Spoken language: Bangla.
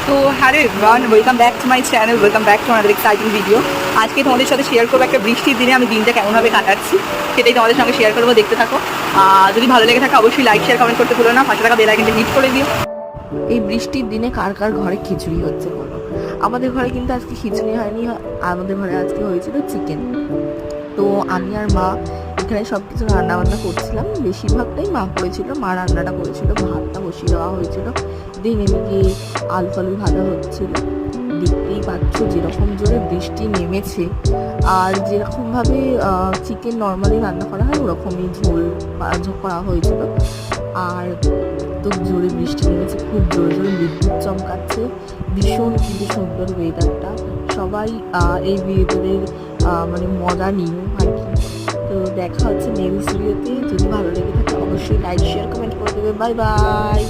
তো hello everyone, welcome back to my channel, welcome back to another exciting video. আজকে তোমাদের সাথে শেয়ার করবো একটা বৃষ্টির দিনে আমি দিনটা কেমনভাবে কাটাচ্ছি, সেটাই তোমাদের সঙ্গে শেয়ার করবো, দেখতে থাকো। যদি ভালো লেগে থাকে অবশ্যই লাইক শেয়ার কমেন্ট করতে ভুলো না, পাশে থাকা বেল আইকনটা হিট করে দিও। এই বৃষ্টির দিনে কার কার ঘরে খিচুড়ি হচ্ছে বলো? আমাদের ঘরে কিন্তু আজকে খিচুড়ি হয়নি, আমাদের ঘরে আজকে হয়েছিল চিকেন। তো আমি আর মা এখানে সব কিছু রান্নাবান্না করছিলাম, বেশিরভাগটাই মা করেছিল, মা রান্নাটা করেছিল, ভাতটা বসিয়ে দেওয়া হয়েছিল, দিন এদিকে আলু ফালু ভাজা হচ্ছিল। দেখতেই পাচ্ছ যেরকম জোরে বৃষ্টি নেমেছে, আর যেরকমভাবে চিকেন নর্মালি রান্না করা হয় ওরকমই ঝোল করা হয়েছিল। আর তো জোরে বৃষ্টি নেমেছে, খুব জোরে জোরে বিদ্যুৎ চমকাচ্ছে, ভীষণ কিন্তু সুন্দর ওয়েদারটা। সবাই এই ওয়েদারের মানে মজা নিও আর কি। তো দেখা হচ্ছে নেক্সট ভিডিওতে। যদি ভালো লেগে থাকে অবশ্যই লাইক শেয়ার কমেন্ট করে দেবে। Bye bye.